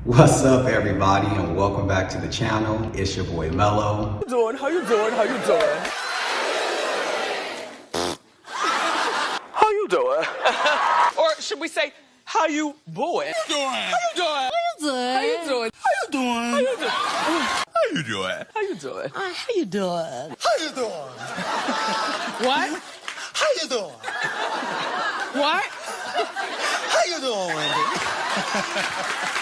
What's up, everybody, and welcome back to the channel. It's your boy Mello. How you doing? How you doing? How you doing? How you doing? Or should we say, how you boy? How you doing? How you doing? How you doing? How you doing? How you doing? How you doing? How you doing? How you doing? How you doing? What? How you doing? What? How you doing, Wendy?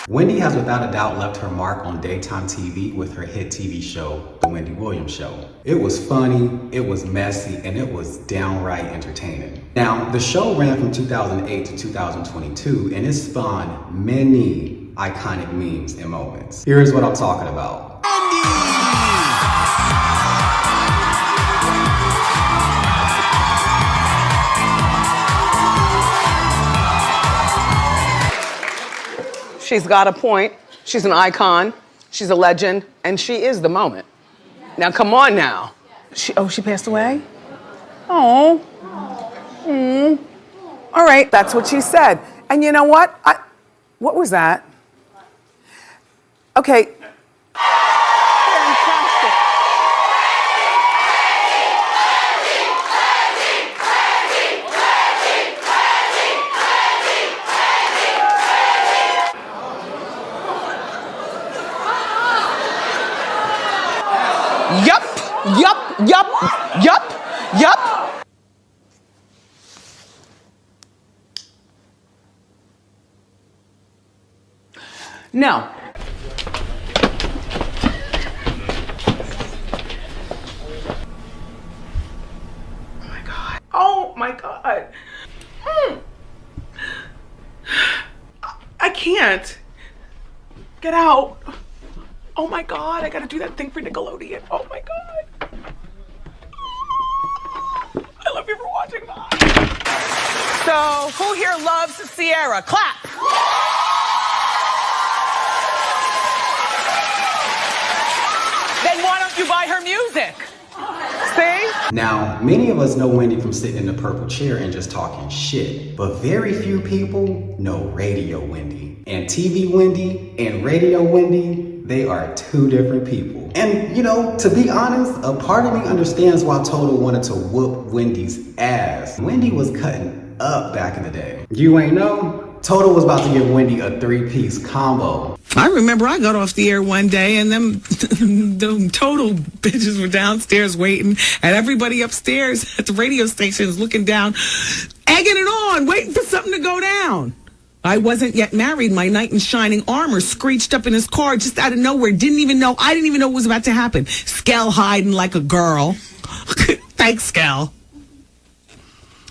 Wendy has without a doubt left her mark on daytime TV with her hit TV show, The Wendy Williams Show. It was funny, it was messy, and it was downright entertaining. Now, the show ran from 2008 to 2022, and it spawned many iconic memes and moments. Here's what I'm talking about. She's got a point. She's an icon. She's a legend. And she is the moment. Now, come on now. She passed away? Oh. All right, that's what she said. And you know what? What was that? Okay. Fantastic. Yup. No. Oh my God. I can't. Get out. Oh my God, I gotta do that thing for Nickelodeon. Oh my God. I love you for watching that. So, who here loves Sierra? Clap. Then why don't you buy her music? See? Now, many of us know Wendy from sitting in the purple chair and just talking shit, but very few people know Radio Wendy. And TV Wendy and Radio Wendy, they are two different people. And you know, to be honest, a part of me understands why Toto wanted to whoop Wendy's ass. Wendy was cutting up back in the day. You ain't know? Toto was about to give Wendy a 3-piece combo. I remember I got off the air one day and them total bitches were downstairs waiting, and everybody upstairs at the radio station is looking down, egging it on, waiting for something to go down. I wasn't yet married. My knight in shining armor screeched up in his car just out of nowhere. I didn't even know what was about to happen. Skell hiding like a girl. Thanks, Skell.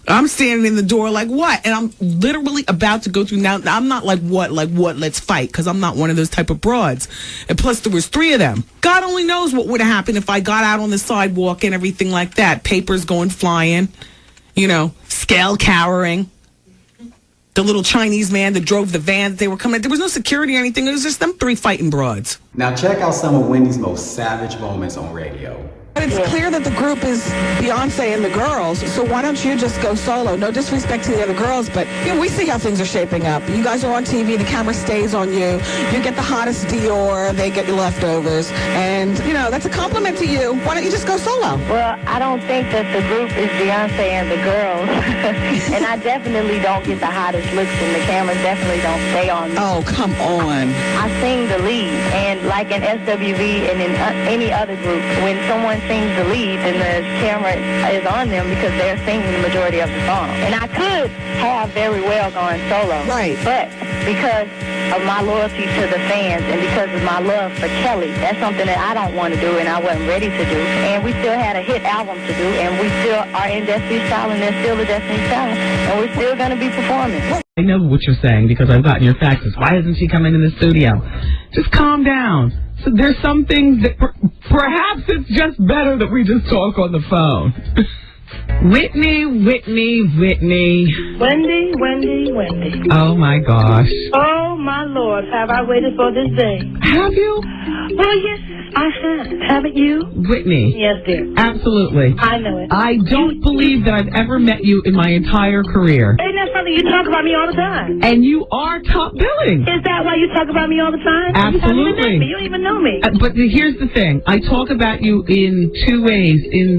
I'm standing in the door like, what? And I'm literally about to go through. Now, I'm not like, what, let's fight, because I'm not one of those type of broads. And plus, there was 3 of them. God only knows what would have happened if I got out on the sidewalk and everything like that. Papers going flying, Skell cowering. The little Chinese man that drove the van that they were coming at. There was no security or anything. It was just them 3 fighting broads. Now check out some of Wendy's most savage moments on radio. But it's clear that the group is Beyonce and the girls, so why don't you just go solo? No disrespect to the other girls, but we see how things are shaping up. You guys are on TV, the camera stays on you. You get the hottest Dior, they get your leftovers. And, that's a compliment to you. Why don't you just go solo? Well, I don't think that the group is Beyonce and the girls. And I definitely don't get the hottest looks, and the cameras definitely don't stay on me. Oh, come on. I sing the lead, and like in SWV and in any other group, when someone sings the lead, then the camera is on them because they're singing the majority of the song. And I could have very well gone solo. Right. But because of my loyalty to the fans and because of my love for Kelly, that's something that I don't want to do and I wasn't ready to do. And we still had a hit album to do, and we still are in Destiny's Child, and they're still the Destiny's Child, and we're still going to be performing. I know what you're saying because I've gotten your faxes. Why isn't she coming in the studio? Just calm down. So there's some things that perhaps it's just better that we just talk on the phone. Whitney. Wendy. Oh my gosh. Oh my Lord, have I waited for this day. Have you? Well, yes, I have. Haven't you? Whitney. Yes, dear. Absolutely. I know it. I don't believe that I've ever met you in my entire career. Ain't that something you talk about me all the time? And you are top billing. Is that why you talk about me all the time? Absolutely. You don't even know me. But here's the thing. I talk about you in two ways. In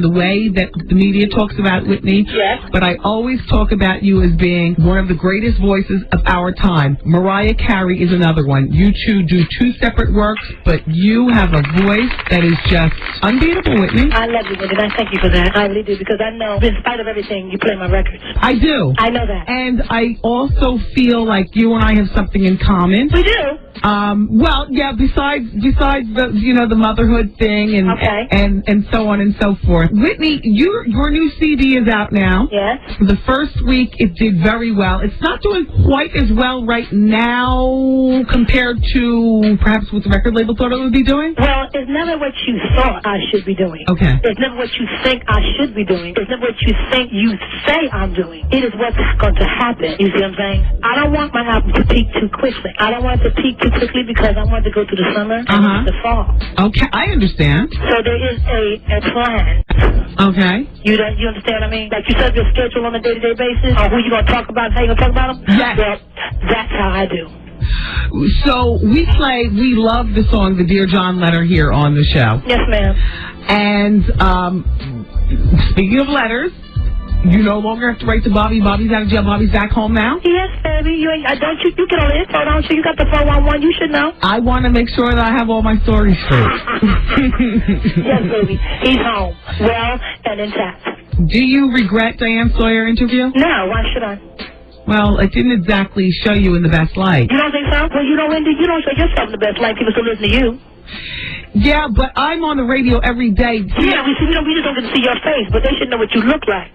the way that the media talks about Whitney. Yes. But I always talk about you as being one of the greatest voices of our time. Mariah Carey is another one. You two do two separate works, but you have a voice that is just unbeatable, Whitney. I love you, Wendy, and I thank you for that. I really do, because I know, in spite of everything, you play my records. I do. I know that. And I also feel like you and I have something in common. We do. Well, yeah, besides the, the motherhood thing and, Okay. and so on and so forth. Whitney, your new CD is out now. Yes. The first week it did very well. It's not doing quite as well right now compared to perhaps what the record label thought it would be doing. Well, it's never what you thought I should be doing. Okay. It's never what you think I should be doing. It's never what you think you say I'm doing. It is what's going to happen. You see what I'm saying? I don't want my album to peak too quickly. I don't want it to peak too quickly because I want it to go through the summer and the fall. Okay, I understand. So there is a plan. Okay. You understand what I mean? Like you set your schedule on a day-to-day basis on who you're going to talk about, how you're going to talk about them? Yes. Well, that's how I do. So we love the song, the Dear John letter here on the show. Yes, ma'am. And speaking of letters, you no longer have to write to Bobby. Bobby's out of jail. Bobby's back home now. Yes, baby. You get on the info, don't you? You got the 411. You should know. I want to make sure that I have all my stories straight. Yes, baby. He's home, well and intact. Do you regret Diane Sawyer interview? No, why should I? Well, it didn't exactly show you in the best light. You don't think so? Well, Wendy, you don't show yourself in the best light. People still listen to you. Yeah, but I'm on the radio every day. Yeah, we just don't get to see your face, but they should know what you look like.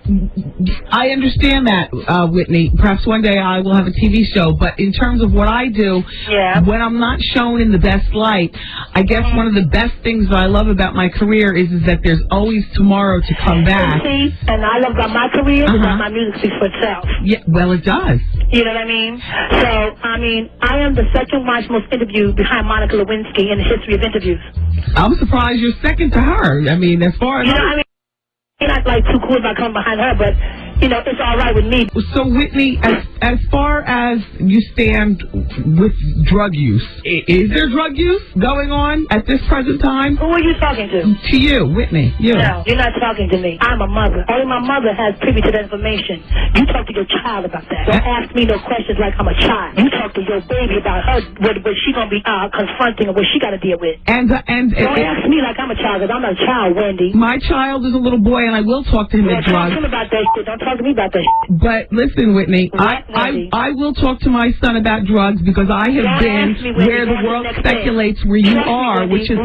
I understand that, Whitney. Perhaps one day I will have a TV show, but in terms of what I do, when I'm not shown in the best light, I guess one of the best things that I love about my career is that there's always tomorrow to come back. See, and I love about my career is that my music speaks for itself. Yeah, well, it does. You know what I mean? So, I am the second most interviewed behind Monica Lewinsky in the history of interviews. I'm surprised you're second to her. I mean, as far as you're not like too cool about coming behind her, but it's all right with me. So, Whitney, as far as you stand with drug use, is there drug use going on at this present time? Who are you talking to? To you, Whitney. You. No, you're not talking to me. I'm a mother. Only my mother has privy to that information. You talk to your child about that. Don't ask me no questions like I'm a child. You talk to your baby about her, what she gonna be confronting and what she got to deal with. And don't ask me like I'm a child, because I'm not a child, Wendy. My child is a little boy, and I will talk to him about drugs. Talk to him about that shit. Don't talk to me about that shit. But listen, Whitney, I will talk to my son about drugs because I have been where the world speculates where you are, which is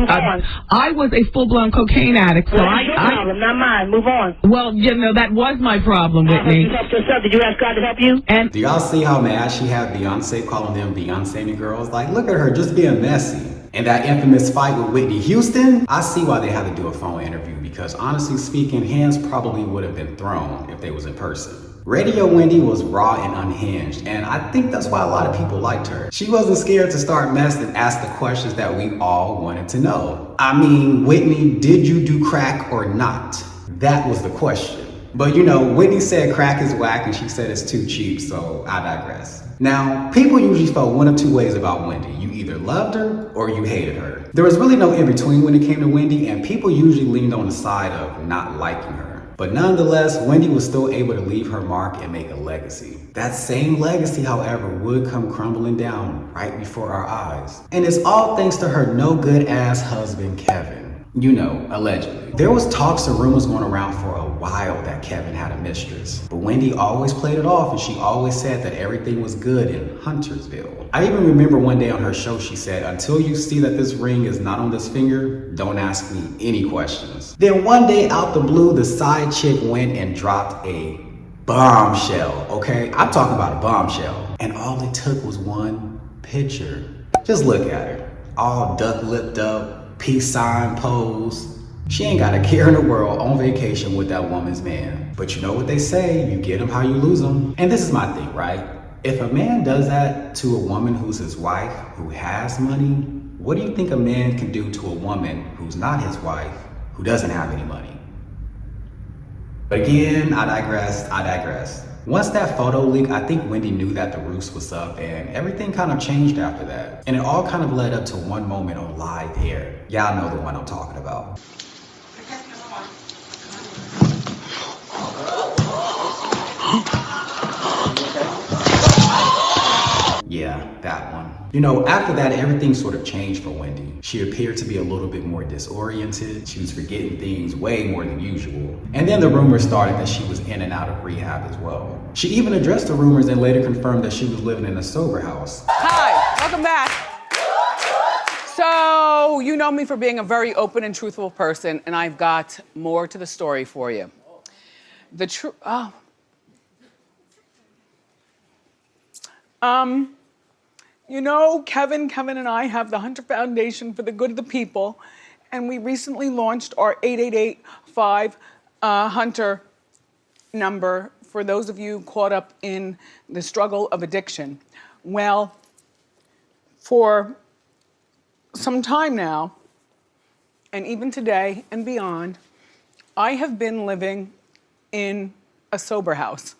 I was a full-blown cocaine addict. So that's your problem, not mine. Move on. Well, that was my problem, Whitney. You helped yourself. Did you ask God to help you? And do y'all see how mad she had Beyonce calling them Beyonce girls? Like, look at her just being messy. And that infamous fight with Whitney Houston, I see why they had to do a phone interview because honestly speaking, hands probably would have been thrown if they was in person. Radio Wendy was raw and unhinged, and I think that's why a lot of people liked her. She wasn't scared to start mess and ask the questions that we all wanted to know. I mean, Whitney, did you do crack or not? That was the question. But Whitney said crack is whack and she said it's too cheap, so I digress. Now, people usually felt one of two ways about Wendy. You either loved her or you hated her. There was really no in-between when it came to Wendy, and people usually leaned on the side of not liking her. But nonetheless, Wendy was still able to leave her mark and make a legacy. That same legacy, however, would come crumbling down right before our eyes. And it's all thanks to her no-good-ass husband, Kevin. Allegedly. There was talks and rumors going around for a while that Kevin had a mistress. But Wendy always played it off and she always said that everything was good in Huntersville. I even remember one day on her show she said, until you see that this ring is not on this finger, don't ask me any questions. Then one day out the blue, the side chick went and dropped a bombshell, okay? I'm talking about a bombshell. And all it took was one picture. Just look at her, all duck-lipped up, peace sign pose. She ain't got a care in the world on vacation with that woman's man. But you know what they say, you get them how you lose them. And this is my thing, right? If a man does that to a woman who's his wife, who has money, What do you think a man can do to a woman who's not his wife, who doesn't have any money? But again, I digress. Once that photo leaked, I think Wendy knew that the roost was up and everything kind of changed after that. And it all kind of led up to one moment on live air. Y'all know the one I'm talking about. Yeah, that one. You know, after that, everything sort of changed for Wendy. She appeared to be a little bit more disoriented. She was forgetting things way more than usual. And then the rumors started that she was in and out of rehab as well. She even addressed the rumors and later confirmed that she was living in a sober house. Hi, welcome back. So, you know me for being a very open and truthful person, and I've got more to the story for you. You know, Kevin and I have the Hunter Foundation for the Good of the People, and we recently launched our 8885 Hunter number for those of you caught up in the struggle of addiction. Well, for some time now, and even today and beyond, I have been living in a sober house.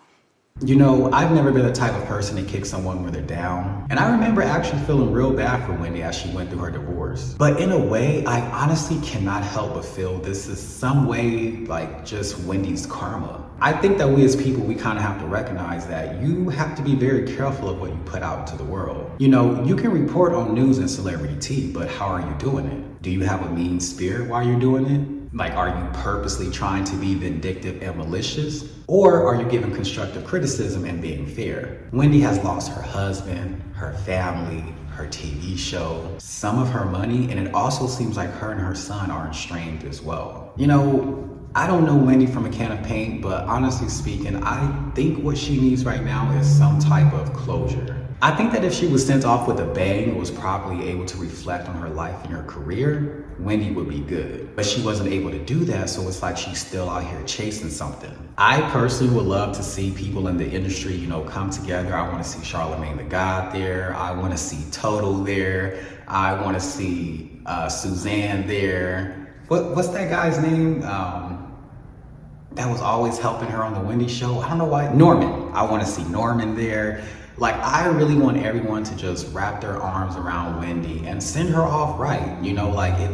You know, I've never been the type of person to kick someone when they're down. And I remember actually feeling real bad for Wendy as she went through her divorce. But in a way, I honestly cannot help but feel this is some way like just Wendy's karma. I think that we as people, we kind of have to recognize that you have to be very careful of what you put out into the world. You know, you can report on news and celebrity tea, but how are you doing it? Do you have a mean spirit while you're doing it? Like, are you purposely trying to be vindictive and malicious? Or are you giving constructive criticism and being fair? Wendy has lost her husband, her family, her TV show, some of her money, and it also seems like her and her son are estranged as well. You know, I don't know Wendy from a can of paint, but honestly speaking, I think what she needs right now is some type of closure. I think that if she was sent off with a bang and was probably able to reflect on her life and her career, Wendy would be good. But she wasn't able to do that, so it's like she's still out here chasing something. I personally would love to see people in the industry, you know, come together. I want to see Charlamagne the God there. I want to see Total there. I want to see Suzanne there. What's that guy's name? That was always helping her on the Wendy show. I don't know why. Norman. I want to see Norman there. Like, I really want everyone to just wrap their arms around Wendy and send her off right. You know, like I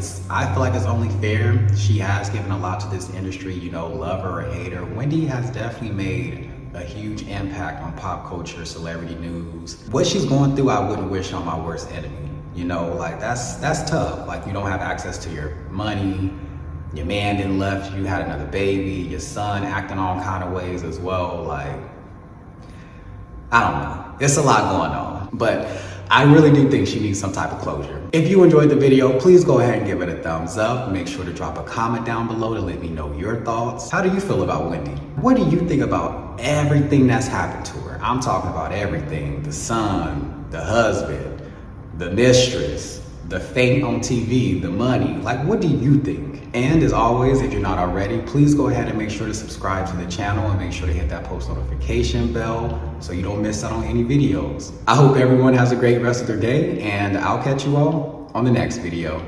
feel like it's only fair. She has given a lot to this industry, you know, love her or hate her. Wendy has definitely made a huge impact on pop culture, celebrity news. What she's going through, I wouldn't wish on my worst enemy. You know, like that's tough. Like, you don't have access to your money. Your man didn't left you, had another baby, your son acting all kind of ways as well. Like, I don't know. It's a lot going on, but I really do think she needs some type of closure. If you enjoyed the video, please go ahead and give it a thumbs up. Make sure to drop a comment down below to let me know your thoughts. How do you feel about Wendy? What do you think about everything that's happened to her? I'm talking about everything. The son, the husband, the mistress, the fame on TV, the money. Like, what do you think? And as always, if you're not already, please go ahead and make sure to subscribe to the channel and make sure to hit that post notification bell so you don't miss out on any videos. I hope everyone has a great rest of their day, and I'll catch you all on the next video.